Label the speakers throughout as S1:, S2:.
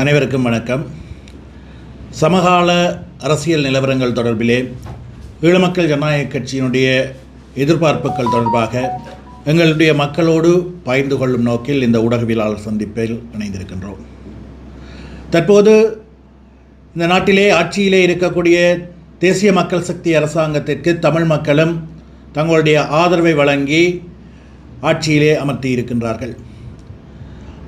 S1: அனைவருக்கும் வணக்கம். சமகால அரசியல் நிலவரங்கள் தொடர்பிலே ஈழமக்கள் ஜனநாயக கட்சியினுடைய எதிர்பார்ப்புகள் தொடர்பாக எங்களுடைய மக்களோடு பகிர்ந்து கொள்ளும் நோக்கில் இந்த ஊடகவியலாளர் சந்திப்பில் இணைந்திருக்கின்றோம். தற்போது இந்த நாட்டிலே ஆட்சியிலே இருக்கக்கூடிய தேசிய மக்கள் சக்தி அரசாங்கத்திற்கு தமிழ் மக்களும் தங்களுடைய ஆதரவை வழங்கி ஆட்சியிலே அமர்த்தி இருக்கின்றார்கள்.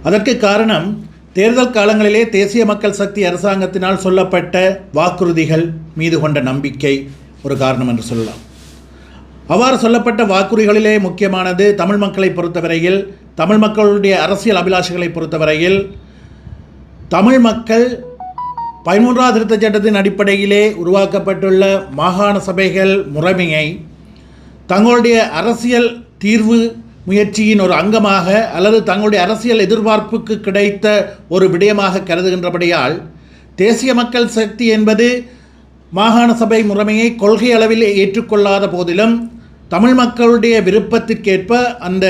S1: அதற்கு காரணம் தேர்தல் காலங்களிலே தேசிய மக்கள் சக்தி அரசாங்கத்தினால் சொல்லப்பட்ட வாக்குறுதிகள் மீது கொண்ட நம்பிக்கை ஒரு காரணம் என்று சொல்லலாம். அவ்வாறு சொல்லப்பட்ட வாக்குறுதிகளிலே முக்கியமானது தமிழ் மக்களை பொறுத்தவரையில், தமிழ் மக்களுடைய அரசியல் அபிலாஷைகளை பொறுத்தவரையில் தமிழ் மக்கள் 13வது திருத்தச் சட்டத்தின் அடிப்படையிலே உருவாக்கப்பட்டுள்ள மாகாண சபைகள் முறைமையை தங்களுடைய அரசியல் தீர்வு முயற்சியின் ஒரு அங்கமாக அல்லது தங்களுடைய அரசியல் எதிர்பார்ப்புக்கு கிடைத்த ஒரு விடயமாக கருதுகின்றபடியால் தேசிய மக்கள் சக்தி என்பது மாகாண சபை முறைமையை கொள்கை அளவில் ஏற்றுக்கொள்ளாத போதிலும் தமிழ் மக்களுடைய விருப்பத்திற்கேற்ப அந்த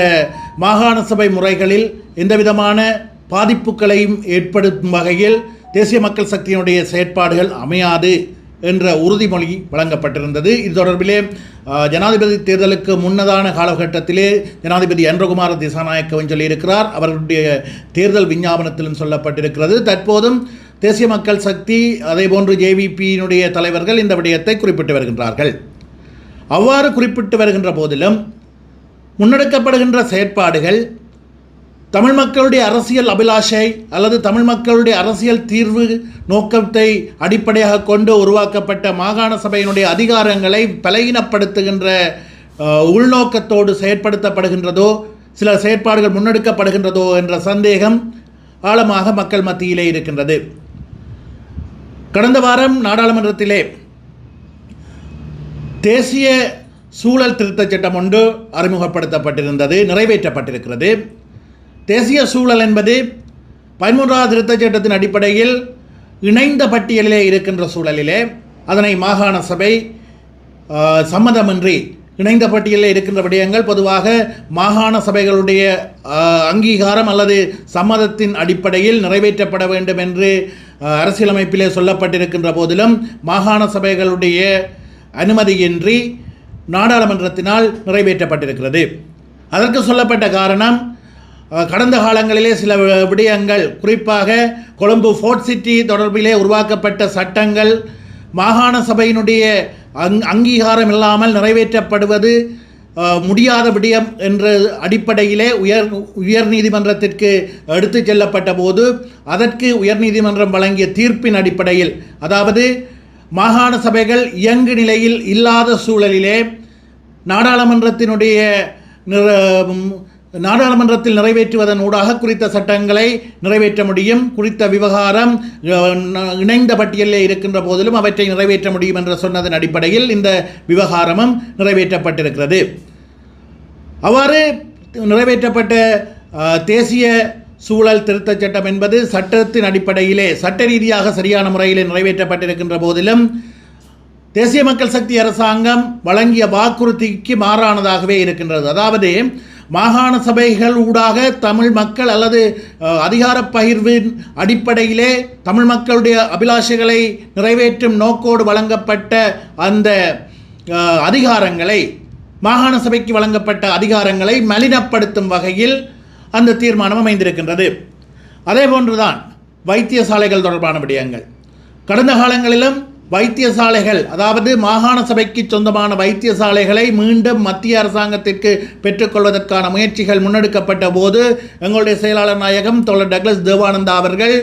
S1: மாகாண சபை முறைகளில் எந்தவிதமான பாதிப்புகளையும் ஏற்படுத்தும் வகையில் தேசிய மக்கள் சக்தியினுடைய செயற்பாடுகள் அமையாது என்ற உறுதிமொழி வழங்கப்பட்டிருந்தது. இது தொடர்பிலே ஜனாதிபதி தேர்தலுக்கு முன்னதான காலகட்டத்திலே ஜனாதிபதி அன்றகுமார திசாநாயக்கவும் சொல்லியிருக்கிறார். அவர்களுடைய தேர்தல் விஞ்ஞாபனத்திலும் சொல்லப்பட்டிருக்கிறது. தற்போதும் தேசிய மக்கள் சக்தி அதேபோன்று ஜேவிபியினுடைய தலைவர்கள் இந்த விடயத்தை குறிப்பிட்டு வருகின்றார்கள். அவ்வாறு குறிப்பிட்டு வருகின்ற போதிலும் முன்னெடுக்கப்படுகின்ற செயற்பாடுகள் தமிழ் மக்களுடைய அரசியல் அபிலாஷை அல்லது தமிழ் மக்களுடைய அரசியல் தீர்வு நோக்கத்தை அடிப்படையாக கொண்டு உருவாக்கப்பட்ட மாகாண சபையினுடைய அதிகாரங்களை பலகீனப்படுத்துகின்ற உள்நோக்கத்தோடு செயற்படுத்தப்படுகின்றதோ, சில செயற்பாடுகள் முன்னெடுக்கப்படுகின்றதோ என்ற சந்தேகம் ஆழமாக மக்கள் மத்தியிலே இருக்கின்றது. கடந்த வாரம் நாடாளுமன்றத்திலே தேசிய சூழல் திருத்தச் சட்டம் ஒன்று அறிமுகப்படுத்தப்பட்டிருந்தது, நிறைவேற்றப்பட்டிருக்கிறது. தேசிய சூழல் என்பது 13வது திருத்தச் சட்டத்தின் அடிப்படையில் இணைந்த பட்டியலிலே இருக்கின்ற சூழலிலே அதனை மாகாண சபை சம்மதமின்றி இணைந்த பட்டியலில் இருக்கின்ற விடயங்கள் பொதுவாக மாகாண சபைகளுடைய அங்கீகாரம் அல்லது சம்மதத்தின் அடிப்படையில் நிறைவேற்றப்பட வேண்டும் என்று அரசியலமைப்பிலே சொல்லப்பட்டிருக்கின்ற போதிலும் மாகாண சபைகளுடைய அனுமதியின்றி நாடாளுமன்றத்தினால் நிறைவேற்றப்பட்டிருக்கிறது. அதற்கு சொல்லப்பட்ட காரணம், கடந்த காலங்களிலே சில விடயங்கள், குறிப்பாக கொழும்பு ஃபோர்ட் சிட்டி தொடர்பிலே உருவாக்கப்பட்ட சட்டங்கள் மாகாண சபையினுடைய அங்கீகாரம் இல்லாமல் நிறைவேற்றப்படுவது முடியாத விடயம் என்ற அடிப்படையிலே உயர் நீதிமன்றத்திற்கு எடுத்து செல்லப்பட்ட போது அதற்கு உயர்நீதிமன்றம் வழங்கிய தீர்ப்பின் அடிப்படையில், அதாவது மாகாண சபைகள் இயங்கு நிலையில் இல்லாத சூழலிலே நாடாளுமன்றத்தில் நிறைவேற்றுவதன் ஊடாக குறித்த சட்டங்களை நிறைவேற்ற முடியும், குறித்த விவகாரம் இணைந்த பட்டியலில் இருக்கின்ற போதிலும் அவற்றை நிறைவேற்ற முடியும் என்று சொன்னதன் அடிப்படையில் இந்த விவகாரமும் நிறைவேற்றப்பட்டிருக்கிறது. அவ்வாறு நிறைவேற்றப்பட்ட தேசிய சூழல் திருத்தச் சட்டம் என்பது சட்டத்தின் அடிப்படையிலே சட்ட ரீதியாக சரியான முறையிலே நிறைவேற்றப்பட்டிருக்கின்ற போதிலும் தேசிய மக்கள் சக்தி அரசாங்கம் வழங்கிய வாக்குறுதிக்கு மாறானதாகவே இருக்கின்றது. அதாவது மாகாண சபைகள் ஊடாக தமிழ் மக்கள் அல்லது அதிகார பகிர்வின் அடிப்படையிலே தமிழ் மக்களுடைய அபிலாஷைகளை நிறைவேற்றும் நோக்கோடு வழங்கப்பட்ட அந்த அதிகாரங்களை, மாகாண சபைக்கு வழங்கப்பட்ட அதிகாரங்களை மலினப்படுத்தும் வகையில் அந்த தீர்மானம் அமைந்திருக்கின்றது. அதே போன்றுதான் வைத்தியசாலைகள் தொடர்பான விடயங்கள். கடந்த காலங்களிலும் வைத்தியசாலைகள், அதாவது மாகாண சபைக்கு சொந்தமான வைத்தியசாலைகளை மீண்டும் மத்திய அரசாங்கத்திற்கு பெற்றுக்கொள்வதற்கான முயற்சிகள் முன்னெடுக்கப்பட்ட போது எங்களுடைய செயலாளர் நாயகம் தோழர் டக்ளஸ் தேவானந்தா அவர்கள்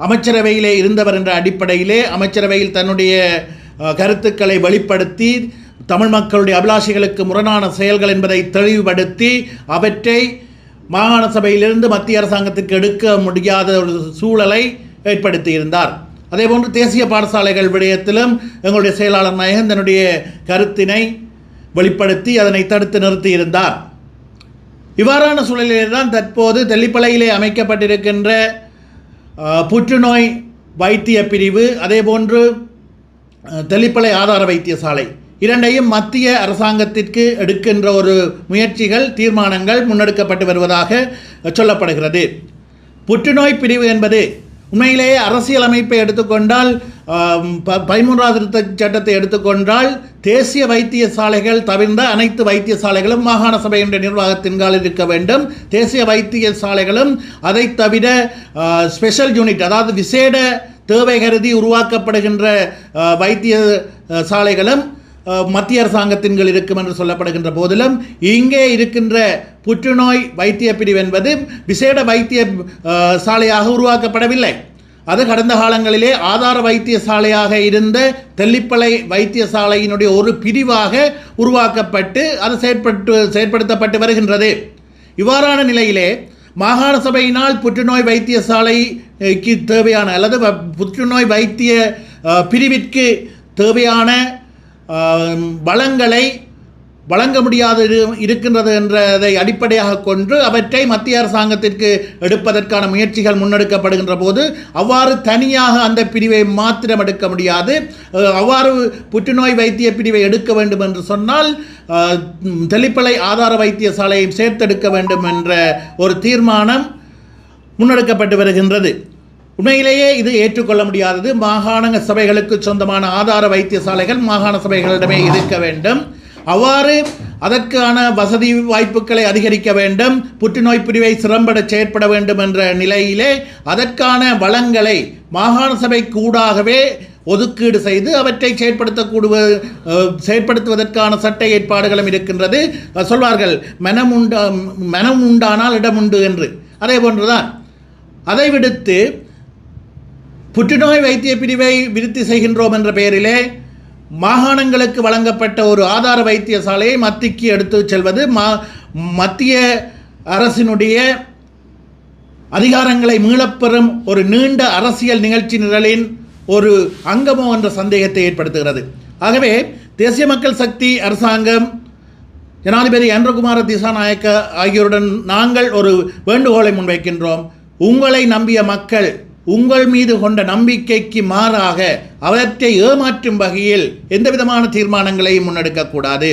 S1: அமைச்சரவையிலே இருந்தவர் என்ற அடிப்படையிலே அமைச்சரவையில் தன்னுடைய கருத்துக்களை வெளிப்படுத்தி தமிழ் மக்களுடைய அபிலாஷைகளுக்கு முரணான செயல்கள் என்பதை தெளிவுபடுத்தி அவற்றை மாகாண சபையிலிருந்து மத்திய அரசாங்கத்திற்கு எடுக்க முடியாத ஒரு சூழலை ஏற்படுத்தியிருந்தார். அதேபோன்று தேசிய பாடசாலைகள் விடயத்திலும் எங்களுடைய செயலாளர் நாயகன் தன்னுடைய கருத்தினை வெளிப்படுத்தி அதனை தடுத்து நிறுத்தியிருந்தார். இவ்வாறான சூழலிலே தான் தற்போது தெல்லிப்பளையிலே அமைக்கப்பட்டிருக்கின்ற புற்றுநோய் வைத்திய பிரிவு, அதேபோன்று தெல்லிப்பளை ஆதார வைத்தியசாலை இரண்டையும் மத்திய அரசாங்கத்திற்கு எடுக்கின்ற ஒரு முயற்சிகள், தீர்மானங்கள் முன்னெடுக்கப்பட்டு வருவதாக சொல்லப்படுகிறது. புற்றுநோய் பிரிவு என்பது உண்மையிலேயே அரசியலமைப்பை எடுத்துக்கொண்டால் 13வது திருத்தச் சட்டத்தை எடுத்துக்கொண்டால் தேசிய வைத்தியசாலைகள் தவிர்ந்த அனைத்து வைத்தியசாலைகளும் மாகாண சபையினுடைய நிர்வாகத்தின் காலில் இருக்க வேண்டும். தேசிய வைத்தியசாலைகளும் அதை தவிர ஸ்பெஷல் யூனிட், அதாவது விசேட தேவை கருதி உருவாக்கப்படுகின்ற வைத்தியசாலைகளும் மத்திய அரசாங்கத்தின் கீழ் இருக்கும் என்று சொல்லப்படுகின்ற போதிலும் இங்கே இருக்கின்ற புற்றுநோய் வைத்திய பிரிவு என்பது விசேட வைத்திய சாலையாக உருவாக்கப்படவில்லை. அது கடந்த காலங்களிலே ஆதார வைத்தியசாலையாக இருந்த தெல்லிப்பளை வைத்தியசாலையினுடைய ஒரு பிரிவாக உருவாக்கப்பட்டு அது செயற்படுத்தப்பட்டு வருகின்றது. இவ்வாறான நிலையிலே மாகாண சபையினால் புற்றுநோய் வைத்தியசாலைக்கு தேவையான அல்லது புற்றுநோய் வைத்திய பிரிவிற்கு தேவையான வளங்களை வழங்க முடியாது இருக்கின்றது என்றதை அடிப்படையாக கொண்டு அவற்றை மத்திய அரசாங்கத்திற்கு எடுப்பதற்கான முயற்சிகள் முன்னெடுக்கப்படுகின்ற போது அவ்வாறு தனியாக அந்த பிரிவை மாத்திரம் எடுக்க முடியாது. அவ்வாறு புற்றுநோய் வைத்திய பிரிவை எடுக்க வேண்டும் என்று சொன்னால் தெல்லிப்பளை ஆதார வைத்தியசாலையை சேர்த்தெடுக்க வேண்டும் என்ற ஒரு தீர்மானம் முன்னெடுக்கப்பட்டு வருகின்றது. உண்மையிலேயே இது ஏற்றுக்கொள்ள முடியாதது. மாகாண சபைகளுக்கு சொந்தமான ஆதார வைத்தியசாலைகள் மாகாண சபைகளிடமே இருக்க வேண்டும். அவ்வாறு அதற்கான வசதி வாய்ப்புகளை அதிகரிக்க வேண்டும், புற்றுநோய் பிரிவை சிறம்பட செயற்பட வேண்டும் என்ற நிலையிலே அதற்கான வளங்களை மாகாண சபை கூடாகவே ஒதுக்கீடு செய்து அவற்றை செயற்படுத்துவதற்கான சட்ட ஏற்பாடுகளும் இருக்கின்றது. சொல்வார்கள் மனம் உண்டானால் இடம் உண்டு என்று. அதே போன்றுதான் அதை விடுத்து புற்றுநோய் வைத்திய பிரிவை விருத்தி செய்கின்றோம் என்ற பெயரிலே மாகாணங்களுக்கு வழங்கப்பட்ட ஒரு ஆதார வைத்தியசாலையை மத்திக்கு எடுத்து செல்வது மத்திய அரசினுடைய அதிகாரங்களை மீளப்பெறும் ஒரு நீண்ட அரசியல் நிகழ்ச்சி நிரலின் ஒரு அங்கமோ என்ற சந்தேகத்தை ஏற்படுத்துகிறது. ஆகவே தேசிய மக்கள் சக்தி அரசாங்கம் ஜனாதிபதி அன்றகுமார திசாநாயக்க ஆகியோருடன் நாங்கள் ஒரு வேண்டுகோளை முன்வைக்கின்றோம். உங்களை நம்பிய மக்கள் உங்கள் மீது கொண்ட நம்பிக்கைக்கு மாறாக அவற்றை ஏமாற்றும் வகையில் எந்தவிதமான தீர்மானங்களையும் முன்னெடுக்கக்கூடாது.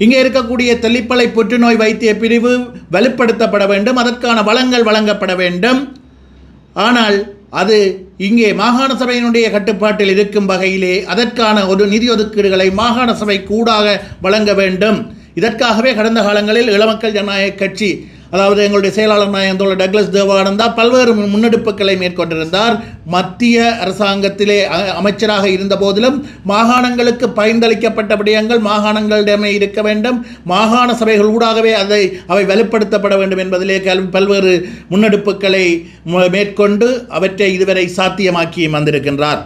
S1: இங்கே இருக்கக்கூடிய தெல்லிப்பளை புற்றுநோய் வைத்திய பிரிவு வலுப்படுத்தப்பட வேண்டும், அதற்கான வளங்கள் வழங்கப்பட வேண்டும். ஆனால் அது இங்கே மாகாண சபையினுடைய கட்டுப்பாட்டில் இருக்கும் வகையிலே அதற்கான ஒரு நிதி ஒதுக்கீடுகளை மாகாண சபை கூடாக வழங்க வேண்டும். இதற்காகவே கடந்த காலங்களில் இளமக்கள் ஜனநாயக கட்சி, அதாவது எங்களுடைய செயலாளர் நாயகம் தோழர் டக்ளஸ் தேவானந்தா பல்வேறு முன்னெடுப்புகளை மேற்கொண்டிருந்தார். மத்திய அரசாங்கத்திலே அமைச்சராக இருந்த போதிலும் மாகாணங்களுக்கு பரிந்தளிக்கப்பட்ட விடயங்கள் மாகாணங்களிடமே இருக்க வேண்டும், மாகாண சபைகள் ஊடாகவே அவை வலுப்படுத்தப்பட வேண்டும் என்பதிலே பல்வேறு முன்னெடுப்புகளை மேற்கொண்டு அவற்றை இதுவரை சாத்தியமாக்கியும் வந்திருக்கின்றார்.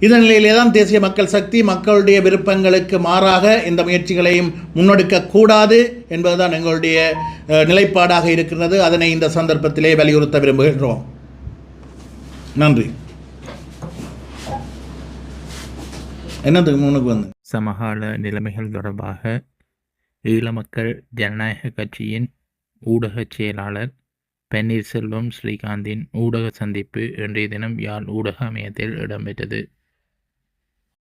S1: இந்த நிலையிலே தான் தேசிய மக்கள் சக்தி மக்களுடைய விருப்பங்களுக்கு மாறாக இந்த முயற்சிகளையும் முன்னெடுக்கக்கூடாது என்பதுதான் எங்களுடைய நிலைப்பாடாக இருக்கிறது. அதனை இந்த சந்தர்ப்பத்திலே வலியுறுத்த விரும்புகின்றோம். நன்றி. என்னதுக்கு முன்னுக்கு வந்து
S2: சமகால நிலைமைகள் தொடர்பாக ஈழமக்கள் ஜனநாயக கட்சியின் ஊடக செயலாளர் பன்னீர்செல்வம் ஸ்ரீகாந்தின் ஊடக சந்திப்பு இன்றைய தினம் யாழ் ஊடக அமையத்தில் இடம்பெற்றது.